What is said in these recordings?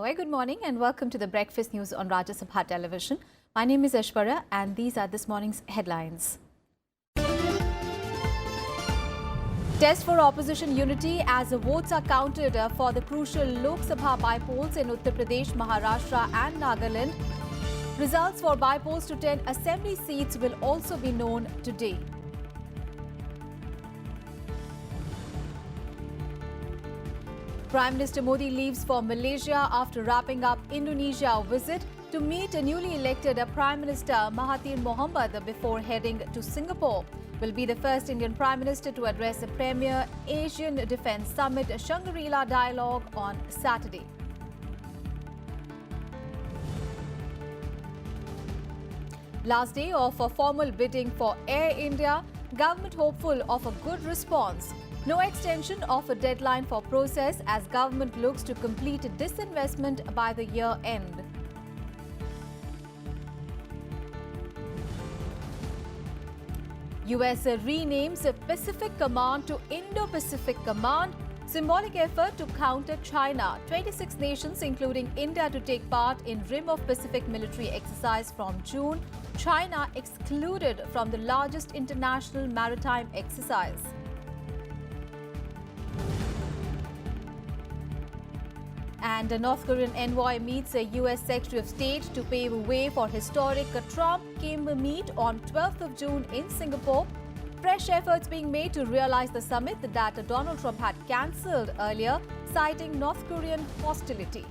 very good morning and welcome to the Breakfast News on Rajya Sabha television. My name is Ashwarya and these are this morning's headlines. Test for opposition unity as the votes are counted for the crucial Lok Sabha by-polls in Uttar Pradesh, Maharashtra and Nagaland. Results for by-polls to 10 assembly seats will also be known today. Prime Minister Modi leaves for Malaysia after wrapping up Indonesia visit to meet a newly elected Prime Minister Mahathir Mohamad before heading to Singapore. Will be the first Indian Prime Minister to address the premier Asian Defence Summit Shangri-La Dialogue on Saturday. Last day of formal bidding for Air India, government hopeful of a good response. No extension of a deadline for process as government looks to complete disinvestment by the year end. US renames Pacific Command to Indo-Pacific Command, symbolic effort to counter China. 26 nations including India to take part in Rim of Pacific military exercise from June. China excluded from the largest international maritime exercise. And a North Korean envoy meets a US Secretary of State to pave way for historic Trump-Kim meet on 12th of June in Singapore. Fresh efforts being made to realize the summit that Donald Trump had cancelled earlier, citing North Korean hostility.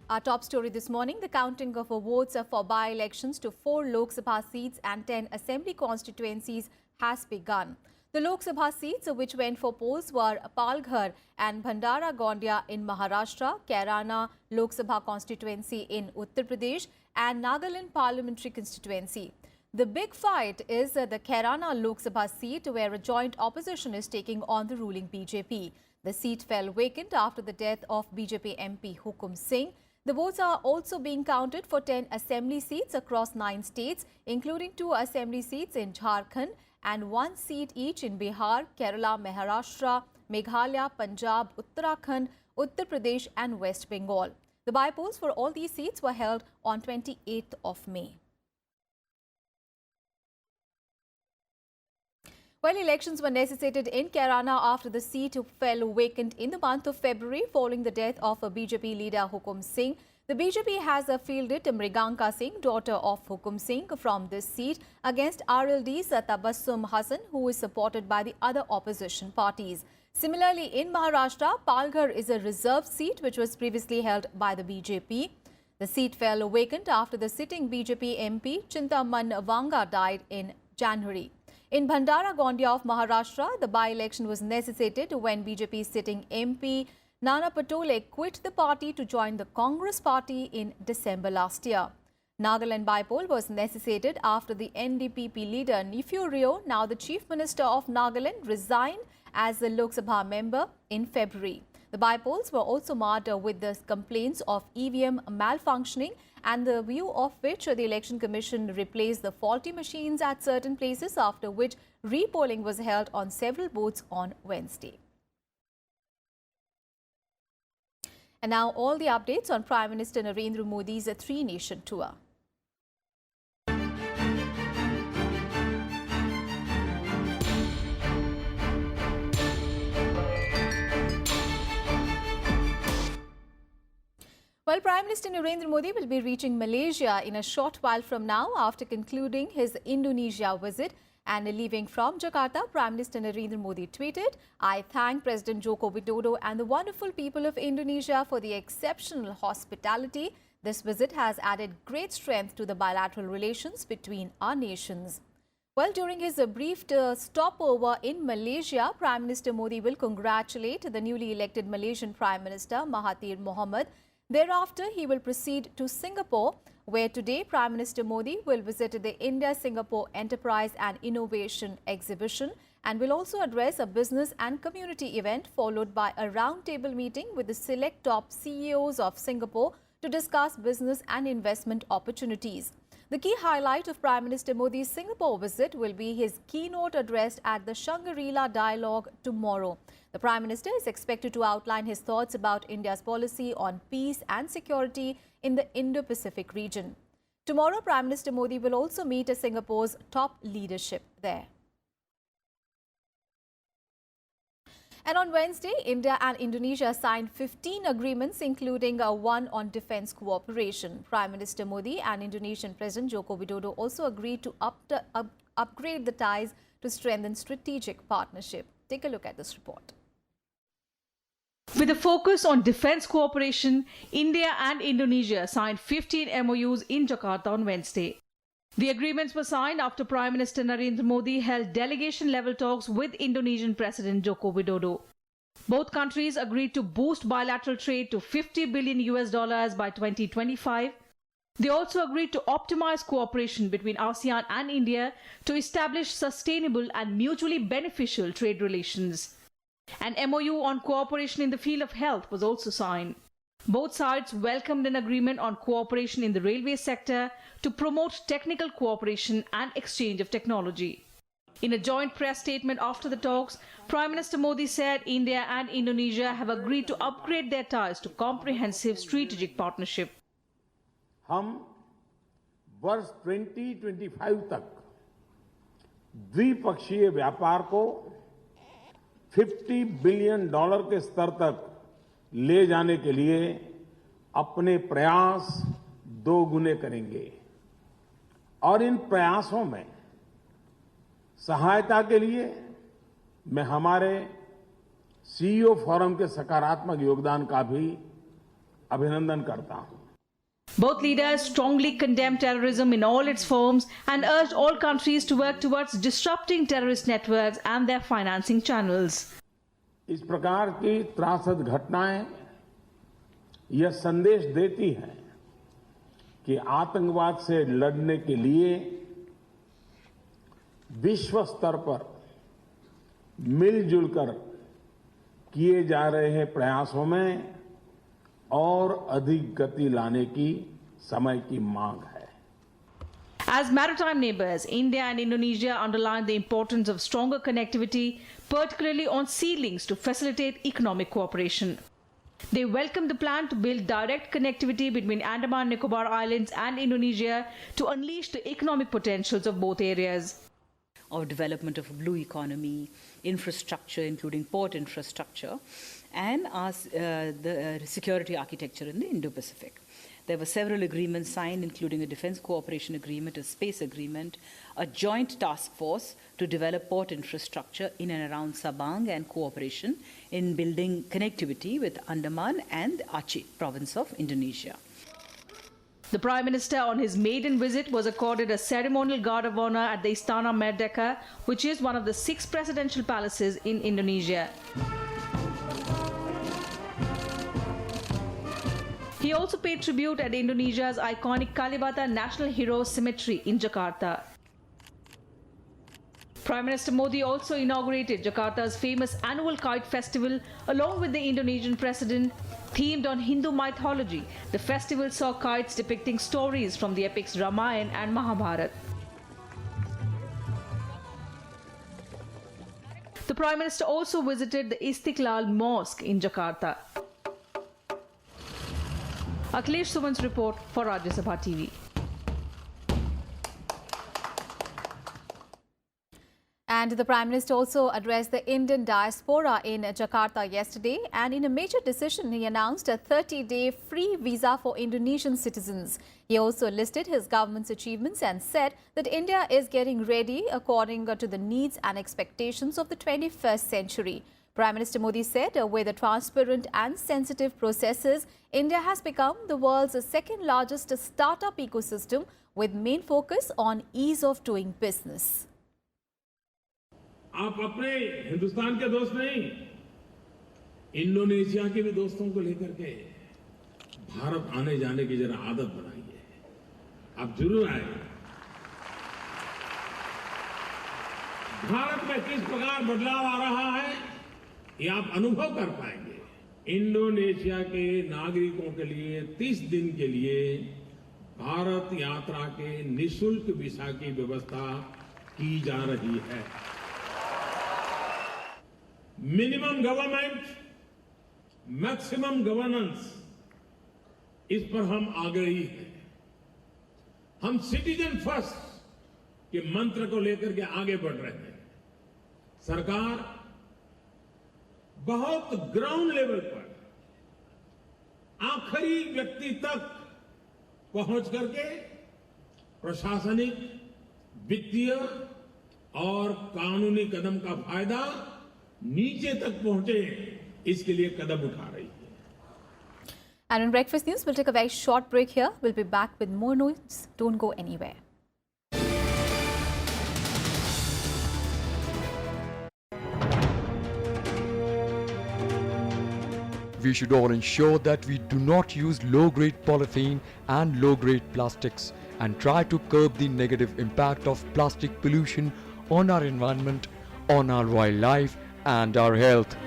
Our top story this morning, the counting of votes for by-elections to 4 Lok Sabha seats and 10 assembly constituencies has begun. The Lok Sabha seats which went for polls were Palghar and Bhandara Gondia in Maharashtra, Kairana Lok Sabha constituency in Uttar Pradesh and Nagaland parliamentary constituency. The big fight is the Kairana Lok Sabha seat where a joint opposition is taking on the ruling BJP. The seat fell vacant after the death of BJP MP Hukum Singh. The votes are also being counted for 10 assembly seats across 9 states, including 2 assembly seats in Jharkhand and 1 seat each in Bihar, Kerala, Maharashtra, Meghalaya, Punjab, Uttarakhand, Uttar Pradesh and West Bengal. The by-polls for all these seats were held on 28th of May. Well, elections were necessitated in Kairana after the seat fell vacant in the month of February following the death of BJP leader Hukum Singh. The BJP has fielded Mriganka Singh, daughter of Hukum Singh, from this seat against RLD's Tabassum Hassan, who is supported by the other opposition parties. Similarly, in Maharashtra, Palghar is a reserved seat which was previously held by the BJP. The seat fell vacant after the sitting BJP MP Chintaman Vanga died in January. In Bhandara Gondia of Maharashtra, the by-election was necessitated when BJP's sitting MP Nana Patole quit the party to join the Congress party in December last year. Nagaland by-poll was necessitated after the NDPP leader Neiphiu Rio, now the Chief Minister of Nagaland, resigned as a Lok Sabha member in February. The by-polls were also marred with the complaints of EVM malfunctioning and the view of which the Election Commission replaced the faulty machines at certain places, after which re-polling was held on several booths on Wednesday. And now all the updates on Prime Minister Narendra Modi's 3-nation tour. Well, Prime Minister Narendra Modi will be reaching Malaysia in a short while from now after concluding his Indonesia visit. And leaving from Jakarta, Prime Minister Narendra Modi tweeted, "I thank President Joko Widodo and the wonderful people of Indonesia for the exceptional hospitality. This visit has added great strength to the bilateral relations between our nations." Well, during his brief stopover in Malaysia, Prime Minister Modi will congratulate the newly elected Malaysian Prime Minister Mahathir Mohamad. Thereafter, he will proceed to Singapore, where today Prime Minister Modi will visit the India-Singapore Enterprise and Innovation Exhibition and will also address a business and community event, followed by a roundtable meeting with the select top CEOs of Singapore to discuss business and investment opportunities. The key highlight of Prime Minister Modi's Singapore visit will be his keynote address at the Shangri-La Dialogue tomorrow. The Prime Minister is expected to outline his thoughts about India's policy on peace and security in the Indo-Pacific region. Tomorrow, Prime Minister Modi will also meet Singapore's top leadership there. And on Wednesday, India and Indonesia signed 15 agreements, including one on defence cooperation. Prime Minister Modi and Indonesian President Joko Widodo also agreed to upgrade the ties to strengthen strategic partnership. Take a look at this report. With a focus on defence cooperation, India and Indonesia signed 15 MOUs in Jakarta on Wednesday. The agreements were signed after Prime Minister Narendra Modi held delegation-level talks with Indonesian President Joko Widodo. Both countries agreed to boost bilateral trade to $50 billion by 2025. They also agreed to optimize cooperation between ASEAN and India to establish sustainable and mutually beneficial trade relations. An MOU on cooperation in the field of health was also signed. Both sides welcomed an agreement on cooperation in the railway sector to promote technical cooperation and exchange of technology. In a joint press statement after the talks, Prime Minister Modi said India and Indonesia have agreed to upgrade their ties to comprehensive strategic partnership. हम वर्ष 2025 तक द्विपक्षीय व्यापार को $50 billion के स्तर तक ले जाने के लिए अपने प्रयास दोगुने करेंगे और इन प्रयासों में सहायता के लिए मैं हमारे सीईओ फोरम के सकारात्मक योगदान का भी अभिनंदन करता हूं. Both leaders strongly condemned terrorism in all its forms and urged all countries to work towards disrupting terrorist networks and their financing channels. इस प्रकार की त्रासद घटनाएं यह संदेश देती हैं कि आतंकवाद से लड़ने के लिए विश्व स्तर पर मिलजुल कर किए जा रहे हैं प्रयासों में और अधिक गति लाने की समय की मांग है. As maritime neighbors, India and Indonesia underlined the importance of stronger connectivity, particularly on sea links to facilitate economic cooperation. They welcomed the plan to build direct connectivity between Andaman and Nicobar Islands and Indonesia to unleash the economic potentials of both areas. Of development of a blue economy, infrastructure, including port infrastructure, and the security architecture in the Indo-Pacific. There were several agreements signed, including a defence cooperation agreement, a space agreement, a joint task force to develop port infrastructure in and around Sabang, and cooperation in building connectivity with Andaman and Aceh, province of Indonesia. The Prime Minister on his maiden visit was accorded a ceremonial guard of honor at the Istana Merdeka, which is one of the 6 presidential palaces in Indonesia. He also paid tribute at Indonesia's iconic Kalibata National Hero Cemetery in Jakarta. Prime Minister Modi also inaugurated Jakarta's famous annual kite festival along with the Indonesian president. Themed on Hindu mythology, the festival saw kites depicting stories from the epics Ramayana and Mahabharata. The Prime Minister also visited the Istiqlal Mosque in Jakarta. Akhilesh Suman's report for Rajya Sabha TV. And the Prime Minister also addressed the Indian diaspora in Jakarta yesterday, and in a major decision he announced a 30-day free visa for Indonesian citizens. He also listed his government's achievements and said that India is getting ready according to the needs and expectations of the 21st century. Prime Minister Modi said with transparent and sensitive processes, India has become the world's second largest startup ecosystem with main focus on ease of doing business. आप अपने हिंदुस्तान के दोस्त नहीं, Indonesia के भी दोस्तों को लेकर के भारत आने जाने की जरा आदत बनाइए. आप जरूर आए. भारत में किस प्रकार बदलाव आ रहा है ये आप अनुभव कर पाएंगे. इंडोनेशिया के नागरिकों के लिए 30 दिन के लिए भारत यात्रा के निशुल्क वीजा की व्यवस्था की जा रही है। मिनिमम गवर्नमेंट, मैक्सिमम गवर्नेंस, इस पर हम आग्रही हैं। हम सिटीजन फर्स्ट के मंत्र को लेकर के आगे बढ़ रहे हैं। सरकार बहुत ग्राउंड लेवल पर आखिरी व्यक्ति तक पहुंच करके प्रशासनिक, वित्तीय और कानूनी कदम का फायदा नीचे तक पहुंचे, इसके लिए कदम उठा रही है। And in Breakfast News, we'll take a very short break here. We'll be back with more news. Don't go anywhere. We should all ensure that we do not use low-grade polythene and low-grade plastics and try to curb the negative impact of plastic pollution on our environment, on our wildlife and our health.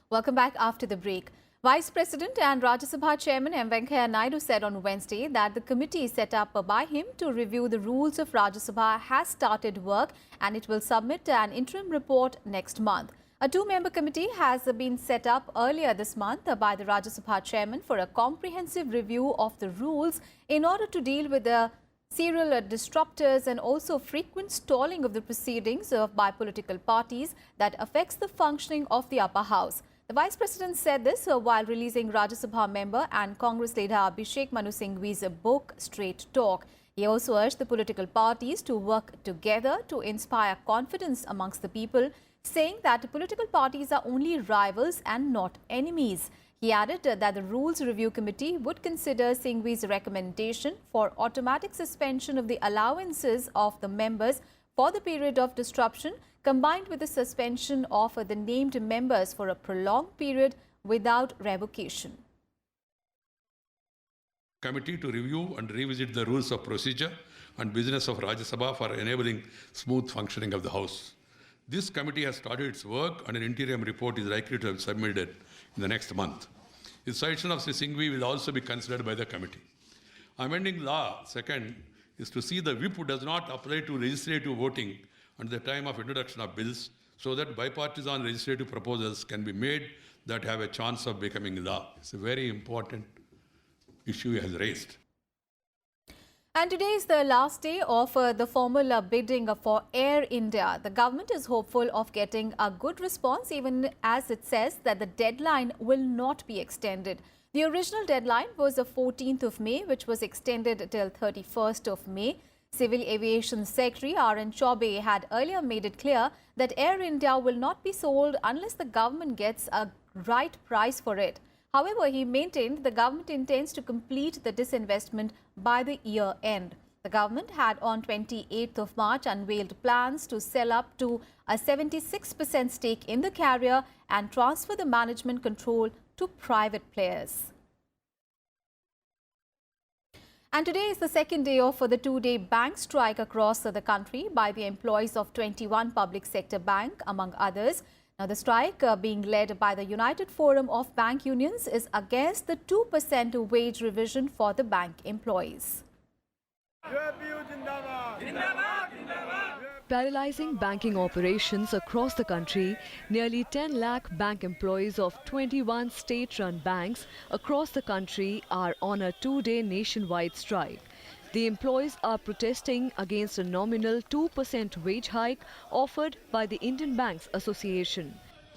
Welcome back after the break. Vice President and Rajya Sabha Chairman M. Venkaiah Naidu said on Wednesday that the committee set up by him to review the rules of Rajya Sabha has started work and it will submit an interim report next month. A two-member committee has been set up earlier this month by the Rajya Sabha Chairman for a comprehensive review of the rules in order to deal with the serial disruptors and also frequent stalling of the proceedings by political parties that affects the functioning of the upper house. The Vice President said this while releasing Rajya Sabha member and Congress leader Abhishek Manu Singhvi's book, Straight Talk. He also urged the political parties to work together to inspire confidence amongst the people, saying that political parties are only rivals and not enemies. He added that the Rules Review Committee would consider Singhvi's recommendation for automatic suspension of the allowances of the members for the period of disruption, combined with the suspension of the named members for a prolonged period without revocation. Committee to review and revisit the rules of procedure and business of Rajya Sabha for enabling smooth functioning of the House. This committee has started its work and an interim report is likely to be submitted in the next month. The suggestion of Sri Singhvi will also be considered by the committee. Amending law, second, is to see the whip does not apply to legislative voting at the time of introduction of bills, so that bipartisan legislative proposals can be made that have a chance of becoming law. It's a very important issue he has raised. And today is the last day of the formal bidding for Air India. The government is hopeful of getting a good response, even as it says that the deadline will not be extended. The original deadline was the 14th of May, which was extended till 31st of May. Civil Aviation Secretary R.N. Chaubey had earlier made it clear that Air India will not be sold unless the government gets a right price for it. However, he maintained the government intends to complete the disinvestment by the year end. The government had on 28th of March unveiled plans to sell up to a 76% stake in the carrier and transfer the management control to private players. And today is the second day of the two-day bank strike across the country by the employees of 21 public sector banks, among others. Now, the strike being led by the United Forum of Bank Unions is against the 2% wage revision for the bank employees. Paralyzing banking operations across the country, nearly 10 lakh bank employees of 21 state-run banks across the country are on a two-day nationwide strike. The employees are protesting against a nominal 2% wage hike offered by the Indian Banks Association.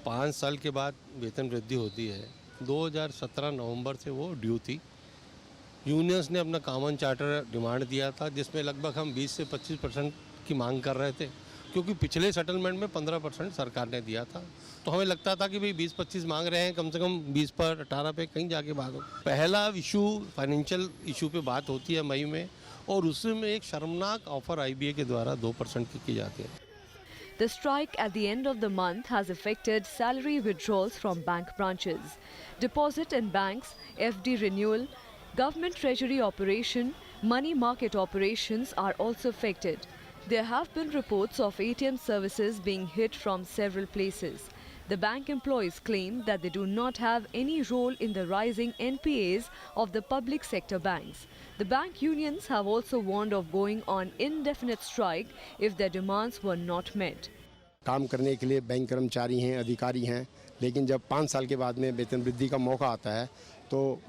5 साल के बाद वेतन वृद्धि होती है। 2017 नवंबर से वो due थी। यूनियंस ने अपना कॉमन चार्टर डिमांड दिया था, जिसमें लगभग हम 20 से 25% की मांग कर रहे थे, क्योंकि पिछले सेटलमेंट में 15% सरकार ने दिया था। तो हमें लगता था कि भाई 20-25 मांग रहे हैं, कम से कम 20 पर 18 पे कहीं जाके बात हो। पहला इशू फाइनेंशियल इशू पे बात होती है मई में, और उसमें एक शर्मनाक ऑफर आईबीए के द्वारा 2% की जाती है। The strike at the end of the month has affected salary withdrawals from bank branches. Deposit in banks, FD renewal, government treasury operation, money market operations are also affected. There have been reports of ATM services being hit from several places. The bank employees claim that they do not have any role in the rising NPAs of the public sector banks. The bank unions have also warned of going on indefinite strike if their demands were not met. काम करने के लिए bank कर्मचारी हैं, अधिकारी हैं, लेकिन जब 5 साल के बाद में वेतन वृद्धि का मौका आता है तो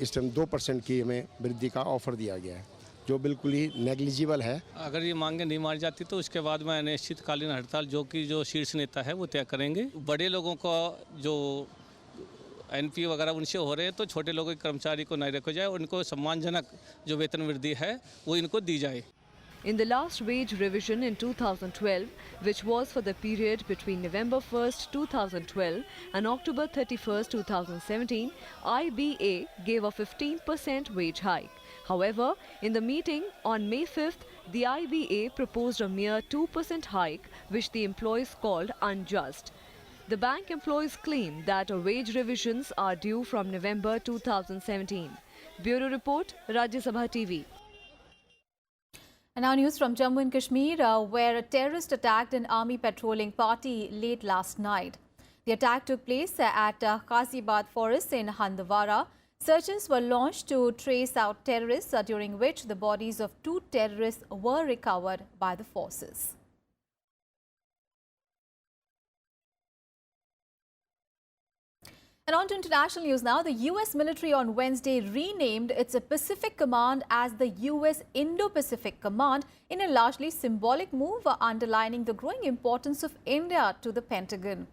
इस टाइम 2% की हमें वृद्धि का ऑफर दिया गया है, जो बिल्कुल ही नेग्लिजिबल है। अगर ये मांगें नहीं मानी जाती तो उसके बाद में अनिश्चितकालीन हड़ताल जो शीर्ष नेता है वो तय करेंगे। बड़े लोगों को जो एनपीए वगैरह उनसे हो रहे हैं तो छोटे लोगों के कर्मचारी को नहीं रखा जाए, उनको सम्मानजनक जो वेतन वृद्धि है वो इनको दी जाए। In the last wage revision in 2012, which was for the period between November 1st, 2012 and October 31st, 2017, IBA gave a 15% wage hike. However, in the meeting on May 5th, the IBA proposed a mere 2% hike, which the employees called unjust. The bank employees claim that wage revisions are due from November 2017. Bureau Report, Rajya Sabha TV. And now news from Jammu and Kashmir, where a terrorist attacked an army patrolling party late last night. The attack took place at Qazibad Forest in Handwara. Searches were launched to trace out terrorists, during which the bodies of 2 terrorists were recovered by the forces. And on to international news now. The U.S. military on Wednesday renamed its Pacific Command as the U.S. Indo-Pacific Command in a largely symbolic move, underlining the growing importance of India to the Pentagon.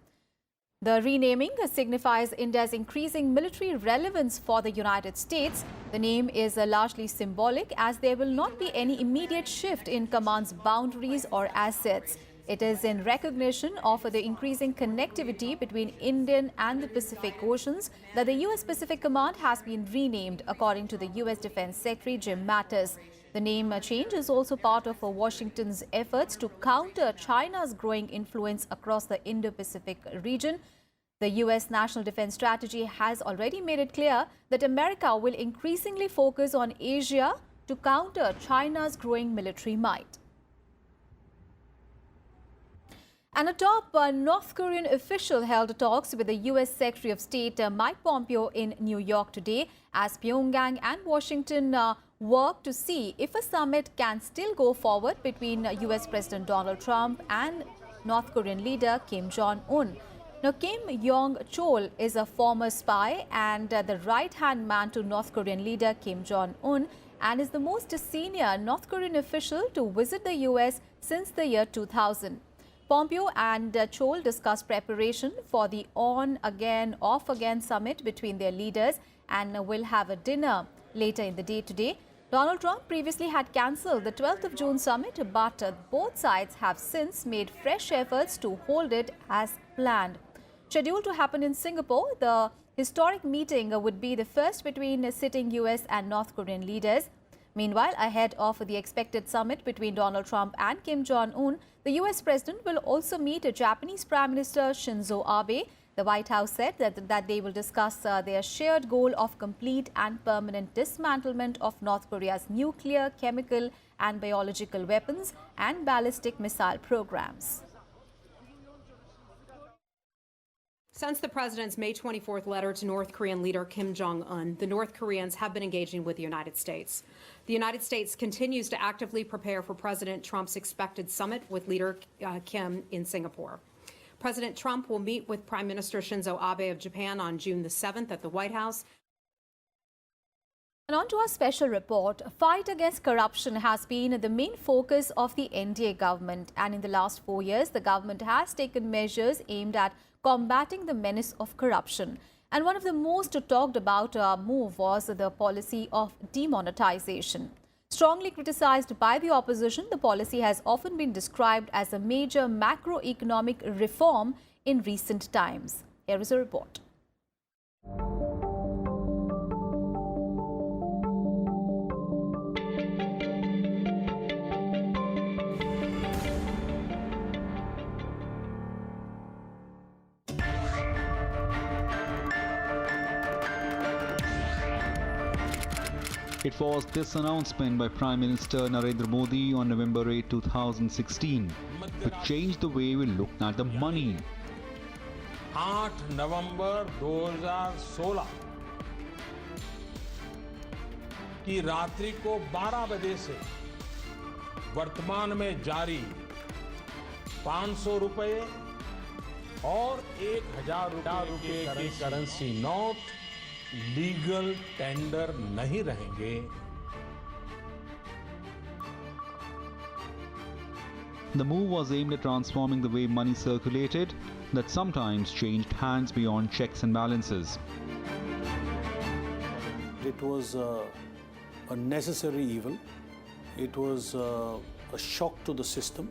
The renaming signifies India's increasing military relevance for the United States. The name is largely symbolic, as there will not be any immediate shift in command's boundaries or assets. It is in recognition of the increasing connectivity between Indian and the Pacific Oceans that the U.S. Pacific Command has been renamed, according to the U.S. Defense Secretary Jim Mattis. The name change is also part of Washington's efforts to counter China's growing influence across the Indo-Pacific region. The U.S. National Defense Strategy has already made it clear that America will increasingly focus on Asia to counter China's growing military might. And a top North Korean official held talks with the U.S. Secretary of State Mike Pompeo in New York today, as Pyongyang and Washington work to see if a summit can still go forward between U.S. President Donald Trump and North Korean leader Kim Jong-un. Now, Kim Yong-chol is a former spy and the right-hand man to North Korean leader Kim Jong-un, and is the most senior North Korean official to visit the U.S. since the year 2000. Pompeo and Chol discussed preparation for the on-again, off-again summit between their leaders and will have a dinner later in the day today. Donald Trump previously had cancelled the 12th of June summit, but both sides have since made fresh efforts to hold it as planned. Scheduled to happen in Singapore, the historic meeting would be the first between sitting US and North Korean leaders. Meanwhile, ahead of the expected summit between Donald Trump and Kim Jong-un, the US President will also meet Japanese Prime Minister Shinzo Abe. The White House said that they will discuss their shared goal of complete and permanent dismantlement of North Korea's nuclear, chemical and biological weapons and ballistic missile programs. Since the president's May 24th letter to North Korean leader Kim Jong-un, the North Koreans have been engaging with the United States. The United States continues to actively prepare for President Trump's expected summit with leader Kim in Singapore. President Trump will meet with Prime Minister Shinzo Abe of Japan on June the 7th at the White House. And on to our special report. Fight against corruption has been the main focus of the NDA government. And in the last 4 years, the government has taken measures aimed at combating the menace of corruption. And one of the most talked about move was the policy of demonetization. Strongly criticized by the opposition, the policy has often been described as a major macroeconomic reform in recent times. Here is a report. It was this announcement by Prime Minister Narendra Modi on November 8, 2016, which changed the way we looked at the money. 8 नवंबर 2016 की रात्रि को 12 बजे से वर्तमान में जारी 500 रुपए और 1000 रुपए के करेंसी नोट लीगल टेंडर नहीं रहेंगे। The move was aimed at transforming the way money circulated that sometimes changed hands beyond checks and balances. It was a necessary evil. It was a shock to the system.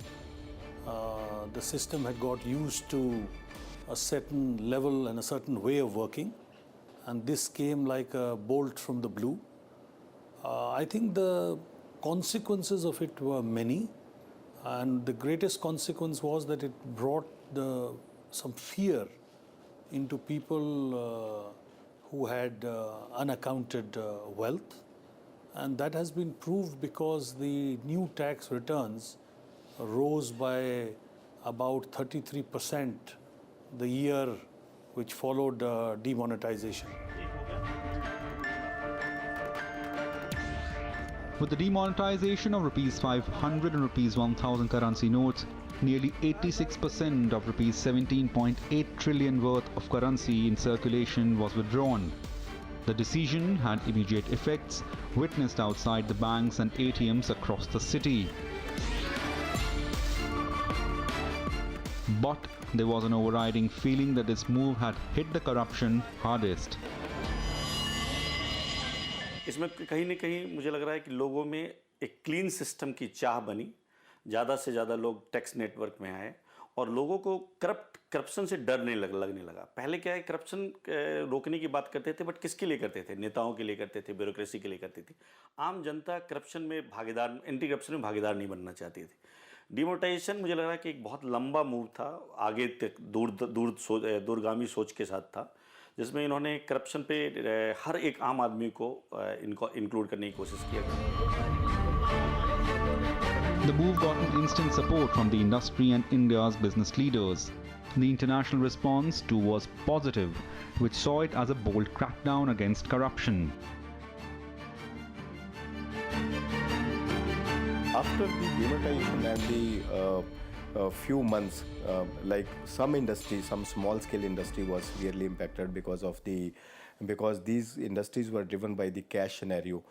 The system had got used to a certain level and a certain way of working, and this came like a bolt from the blue. I think the consequences of it were many, and the greatest consequence was that it brought some fear into people who had unaccounted wealth, and that has been proved because the new tax returns rose by about 33% the year which followed demonetization. With the demonetization of Rs 500 and Rs 1000 currency notes, nearly 86% of Rs 17.8 trillion worth of currency in circulation was withdrawn. The decision had immediate effects witnessed outside the banks and ATMs across the city. But there was an overriding feeling that this move had hit the corruption hardest. इसमें कहीं न कहीं मुझे लग रहा है कि लोगों में एक क्लीन सिस्टम की चाह बनी, ज़्यादा से ज़्यादा लोग टैक्स नेटवर्क में आए और लोगों को करप्शन से डर नहीं लगने लगा। पहले क्या है, करप्शन रोकने की बात करते थे, बट किसके लिए करते थे? नेताओं के लिए करते थे, ब्यूरोक्रेसी के लिए करती थी। आम जनता करप्शन में भागीदार, एंटी करप्शन में भागीदार नहीं बनना चाहती थी। डिमोनेटाइजेशन मुझे लग रहा है कि एक बहुत लंबा मूव था, आगे तक दूरगामी सोच के साथ था, जिसमें इन्होंने करप्शन पे हर एक आम आदमी को इनको इंक्लूड करने की कोशिश किया। The move got an instant support from the industry and India's business leaders. The international response too was positive, which saw it as a bold crackdown against corruption. After the demonetization and the few months, like some industry, some small-scale industry was severely impacted because these industries were driven by the cash scenario.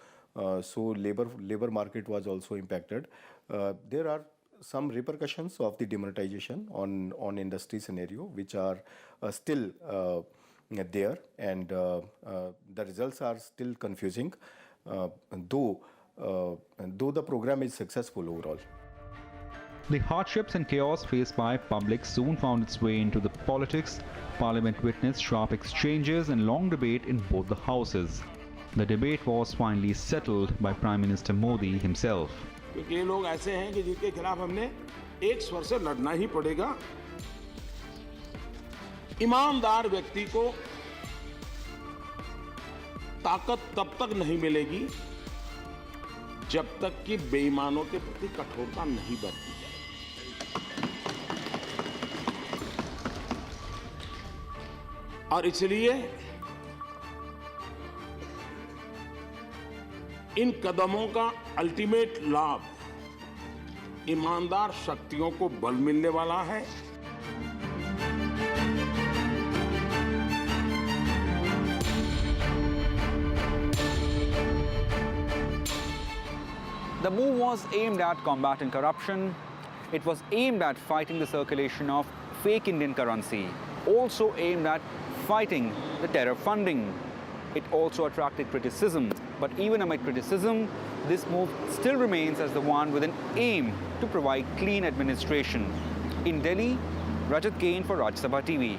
So labor market was also impacted. There are some repercussions of the demonetization on industry scenario, which are still there, and the results are still confusing, though the program is successful overall. The hardships and chaos faced by public soon found its way into the politics. Parliament witnessed sharp exchanges and long debate in both the houses. The debate was finally settled by Prime Minister Modi himself. क्योंकि ये लोग ऐसे हैं कि जिनके खिलाफ हमने एक स्वर से लड़ना ही पड़ेगा। ईमानदार व्यक्ति को ताकत तब तक नहीं मिलेगी जब तक कि बेईमानों के प्रति कठोरता नहीं बरती जाए। और इसलिए इन कदमों का अल्टीमेट लाभ ईमानदार शक्तियों को बल मिलने वाला है। The move was aimed at combating corruption. It was aimed at fighting the circulation of fake Indian currency. Also aimed at fighting the terror funding. It also attracted criticism. But even amid criticism, this move still remains as the one with an aim to provide clean administration. In Delhi, Rajya for Rajya Sabha TV.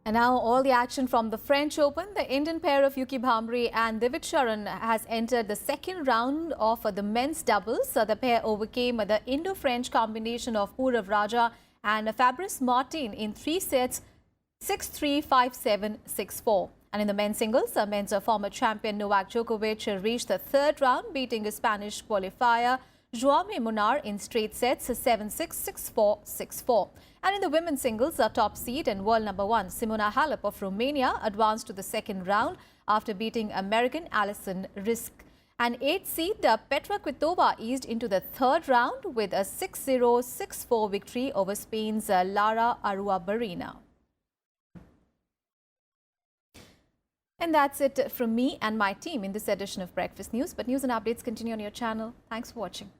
And now all the action from the French Open. The Indian pair of Yuki Bhamri and Divid Sharan has entered the second round of the men's doubles. The pair overcame the Indo-French combination of Rajya and Fabrice Martin in 3 sets, 6-3, 5-7, 6-4. And in the men's singles, men's former champion Novak Djokovic reached the third round, beating a Spanish qualifier Jaume Munar in straight sets, 7-6, 6-4, 6-4. And in the women's singles, top seed and world number 1 Simona Halep of Romania advanced to the second round after beating American Alison Risk. And 8th seed Petra Kvitova eased into the third round with a 6-0, 6-4 victory over Spain's Lara Arruabarrena. And that's it from me and my team in this edition of Breakfast News. But news and updates continue on your channel. Thanks for watching.